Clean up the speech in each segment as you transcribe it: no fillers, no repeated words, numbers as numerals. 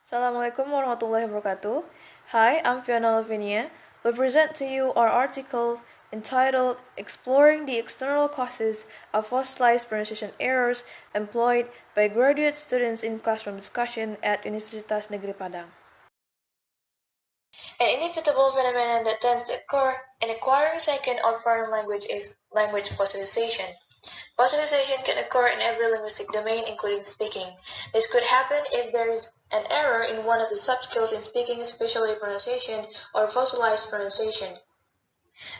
Assalamualaikum warahmatullahi wabarakatuh. Hi, I'm Vyona Lovenia. We present to you our article entitled Exploring the External Causes of Fossilized Pronunciation Errors Employed by Graduate Students in Classroom Discussion at Universitas Negeri Padang. An inevitable phenomenon that tends to occur in acquiring second or foreign language is language fossilization. Fossilization can occur in every linguistic domain, including speaking. This could happen if there is an error in one of the subskills in speaking, especially pronunciation or fossilized pronunciation.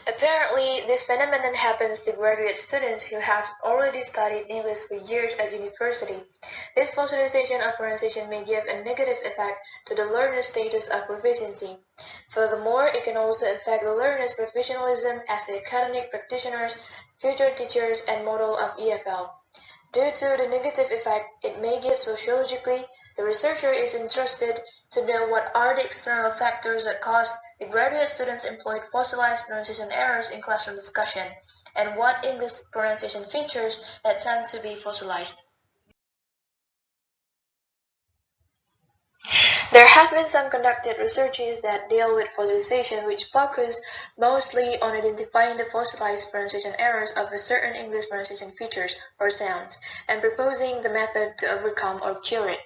Apparently, this phenomenon happens to graduate students who have already studied English for years at university. This fossilization of pronunciation may give a negative effect to the learner's status of proficiency. Furthermore, it can also affect the learner's professionalism as the academic practitioners, future teachers, and model of EFL. Due to the negative effect it may give sociologically, the researcher is interested to know what are the external factors that cause the graduate students employed fossilized pronunciation errors in classroom discussion, and what English pronunciation features that tend to be fossilized. There have been some conducted researches that deal with fossilization which focus mostly on identifying the fossilized pronunciation errors of a certain English pronunciation features or sounds, and proposing the method to overcome or cure it.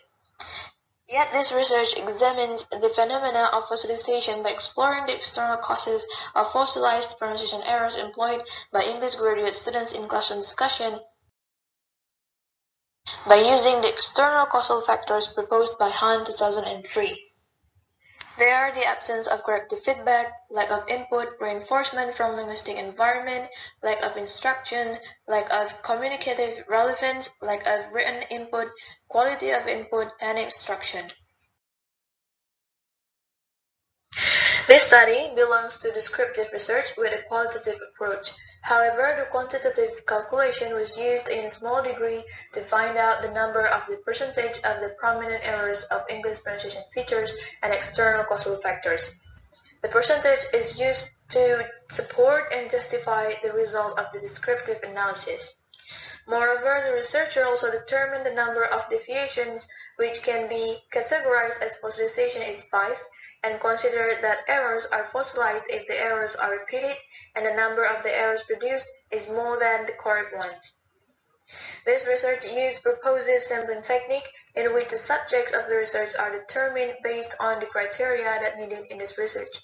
Yet this research examines the phenomena of fossilization by exploring the external causes of fossilized pronunciation errors employed by English graduate students in classroom discussion by using the external causal factors proposed by Han 2003. They are the absence of corrective feedback, lack of input, reinforcement from linguistic environment, lack of instruction, lack of communicative relevance, lack of written input, quality of input, and instruction. This study belongs to descriptive research with a qualitative approach. However, the quantitative calculation was used in a small degree to find out the number of the percentage of the prominent errors of English pronunciation features and external causal factors. The percentage is used to support and justify the result of the descriptive analysis. Moreover, the researcher also determined the number of deviations which can be categorized as fossilization is 5, and considered that errors are fossilized if the errors are repeated and the number of the errors produced is more than the correct ones. This research used purposive sampling technique in which the subjects of the research are determined based on the criteria that needed in this research.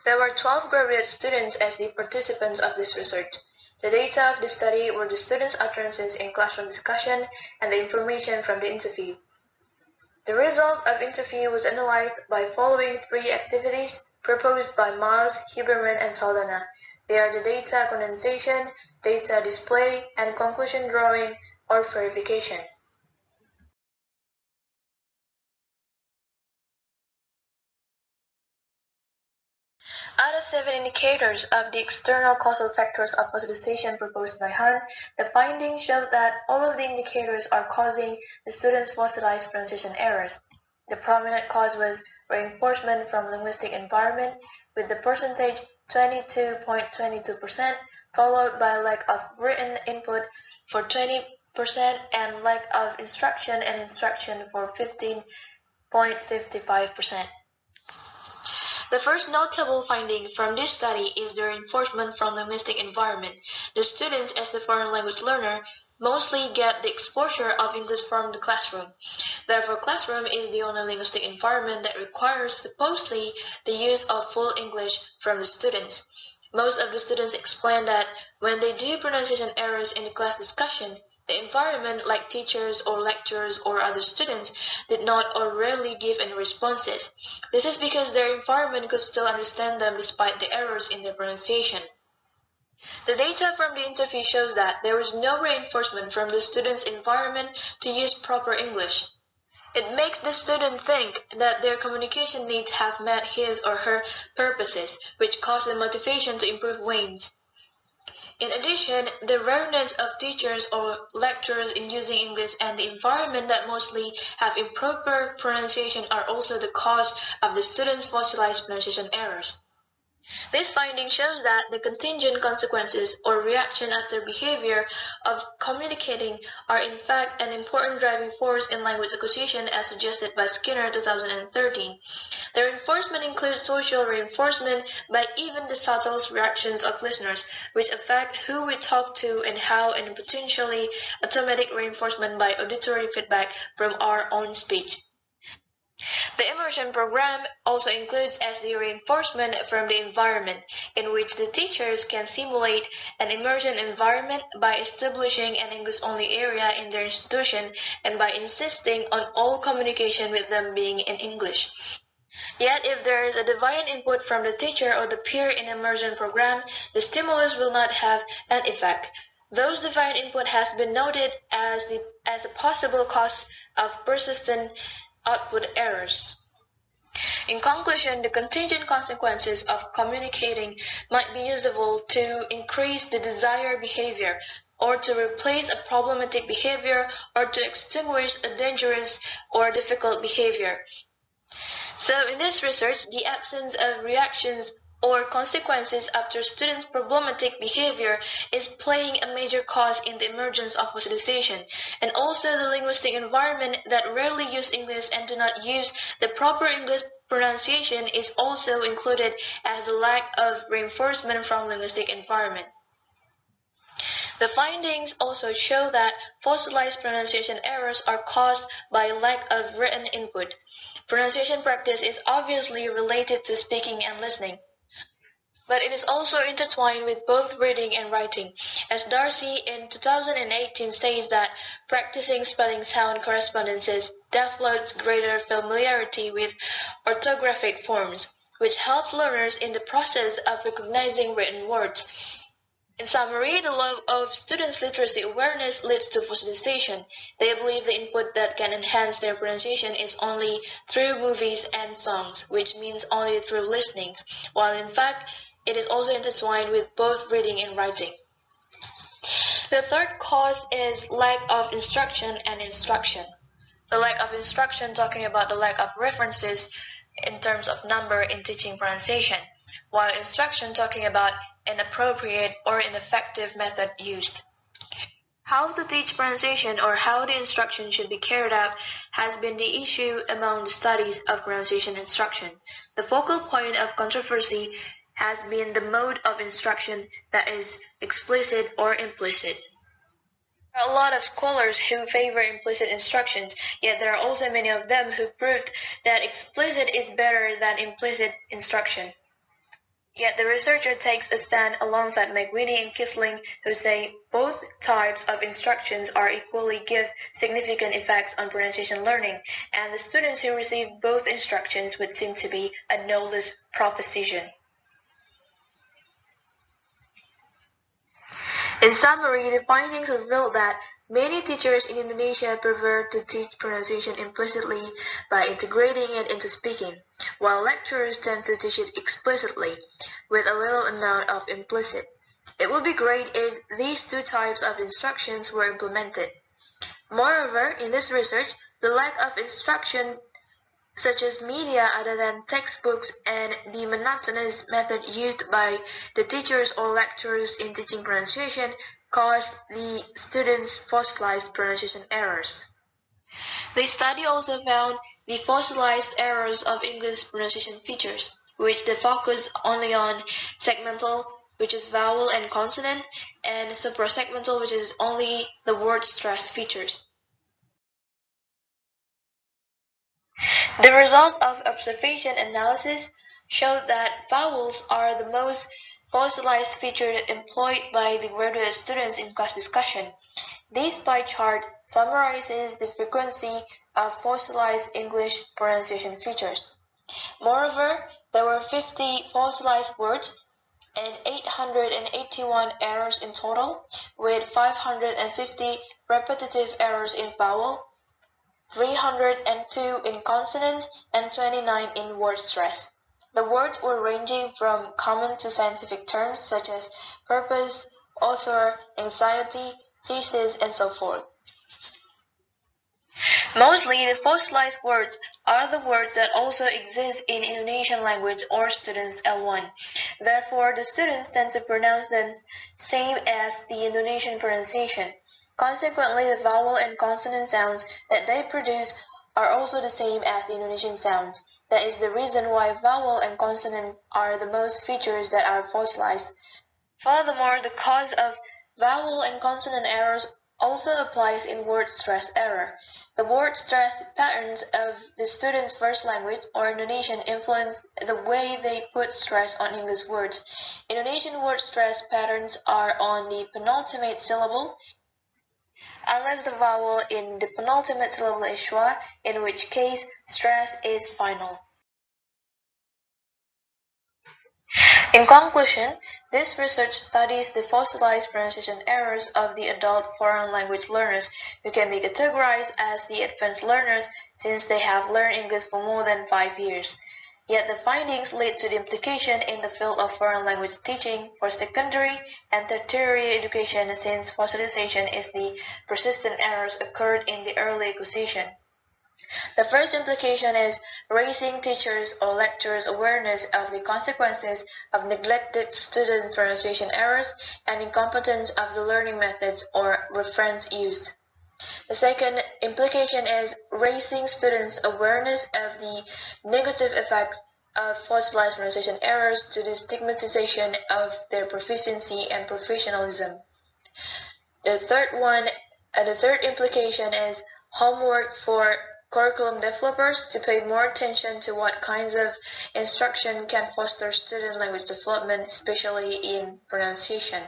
There were 12 graduate students as the participants of this research. The data of the study were the students' utterances in classroom discussion and the information from the interview. The result of interview was analyzed by following 3 activities proposed by Miles, Huberman, and Saldana. They are the data condensation, data display, and conclusion drawing or verification. Out of 7 indicators of the external causal factors of fossilization proposed by Han, the findings showed that all of the indicators are causing the students' fossilized pronunciation errors. The prominent cause was reinforcement from linguistic environment, with the percentage 22.22%, followed by lack of written input for 20% and lack of instruction and instruction for 15.55%. The first notable finding from this study is the reinforcement from linguistic environment. The students, as the foreign language learner, mostly get the exposure of English from the classroom. Therefore, classroom is the only linguistic environment that requires supposedly the use of full English from the students. Most of the students explain that when they do pronunciation errors in the class discussion, the environment, like teachers or lecturers or other students, did not or rarely give any responses. This is because their environment could still understand them despite the errors in their pronunciation. The data from the interview shows that there was no reinforcement from the student's environment to use proper English. It makes the student think that their communication needs have met his or her purposes, which cause the motivation to improve wanes. In addition, the rareness of teachers or lecturers in using English and the environment that mostly have improper pronunciation are also the cause of the students' fossilized pronunciation errors. This finding shows that the contingent consequences or reaction after behavior of communicating are in fact an important driving force in language acquisition as suggested by Skinner 2013. The reinforcement includes social reinforcement by even the subtlest reactions of listeners, which affect who we talk to and how, and potentially automatic reinforcement by auditory feedback from our own speech. The immersion program also includes SD reinforcement from the environment, in which the teachers can simulate an immersion environment by establishing an English-only area in their institution and by insisting on all communication with them being in English. Yet, if there is a divine input from the teacher or the peer in immersion program, the stimulus will not have an effect. Those divine input has been noted as a possible cause of persistent output errors. In conclusion, the contingent consequences of communicating might be useful to increase the desired behavior, or to replace a problematic behavior, or to extinguish a dangerous or difficult behavior. So in this research, the absence of reactions or consequences after students' problematic behavior is playing a major cause in the emergence of fossilization, and also the linguistic environment that rarely use English and do not use the proper English pronunciation is also included as the lack of reinforcement from linguistic environment. The findings also show that fossilized pronunciation errors are caused by lack of written input. Pronunciation practice is obviously related to speaking and listening, but it is also intertwined with both reading and writing, as Darcy in 2018 says that practicing spelling sound correspondences develops greater familiarity with orthographic forms, which helps learners in the process of recognizing written words. In summary, the love of students' literacy awareness leads to fossilization. They believe the input that can enhance their pronunciation is only through movies and songs, which means only through listening, while in fact it is also intertwined with both reading and writing. The third cause is lack of instruction and instruction. The lack of instruction talking about the lack of references in terms of number in teaching pronunciation, while instruction talking about an appropriate or ineffective method used. How to teach pronunciation or how the instruction should be carried out has been the issue among the studies of pronunciation instruction. The focal point of controversy has been the mode of instruction that is explicit or implicit. There are a lot of scholars who favor implicit instructions, yet there are also many of them who proved that explicit is better than implicit instruction. Yet the researcher takes a stand alongside McWhinney and Kisling, who say both types of instructions are equally give significant effects on pronunciation learning, and the students who receive both instructions would seem to be a no-less proposition. In summary, the findings reveal that many teachers in Indonesia prefer to teach pronunciation implicitly by integrating it into speaking, while lecturers tend to teach it explicitly, with a little amount of implicit. It would be great if these two types of instructions were implemented. Moreover, in this research, the lack of instruction such as media other than textbooks and the monotonous method used by the teachers or lecturers in teaching pronunciation caused the students fossilized pronunciation errors. The study also found the fossilized errors of English pronunciation features, which they focus only on segmental, which is vowel and consonant, and suprasegmental, which is only the word stress features. The result of observation analysis showed that vowels are the most fossilized feature employed by the graduate students in class discussion. This pie chart summarizes the frequency of fossilized English pronunciation features. Moreover, there were 50 fossilized words and 881 errors in total, with 550 repetitive errors in vowel, 302 in consonant, and 29 in word stress. The words were ranging from common to scientific terms such as purpose, author, anxiety, thesis, and so forth. Mostly, the fossilized words are the words that also exist in Indonesian language or students L1, Therefore, the students tend to pronounce them same as the Indonesian pronunciation. Consequently, the vowel and consonant sounds that they produce are also the same as the Indonesian sounds. That is the reason why vowel and consonant are the most features that are fossilized. Furthermore, the cause of vowel and consonant errors also applies in word stress error. The word stress patterns of the student's first language or Indonesian influence the way they put stress on English words. Indonesian word stress patterns are on the penultimate syllable, unless the vowel in the penultimate syllable is schwa, in which case stress is final. In conclusion, this research studies the fossilized pronunciation errors of the adult foreign language learners, who can be categorized as the advanced learners since they have learned English for more than 5 years. Yet the findings lead to the implication in the field of foreign language teaching for secondary and tertiary education, since fossilization is the persistent errors occurred in the early acquisition. The first implication is raising teachers' or lecturers' awareness of the consequences of neglected student pronunciation errors and incompetence of the learning methods or reference used. The second implication is raising students' awareness of the negative effects of fossilized pronunciation errors to the stigmatization of their proficiency and professionalism. The third implication is homework for curriculum developers to pay more attention to what kinds of instruction can foster student language development, especially in pronunciation.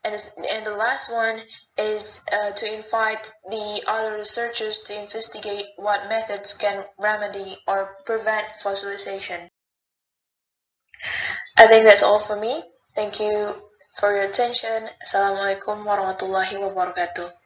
And the last one is to invite the other researchers to investigate what methods can remedy or prevent fossilization. I think that's all for me. Thank you for your attention. Assalamualaikum warahmatullahi wabarakatuh.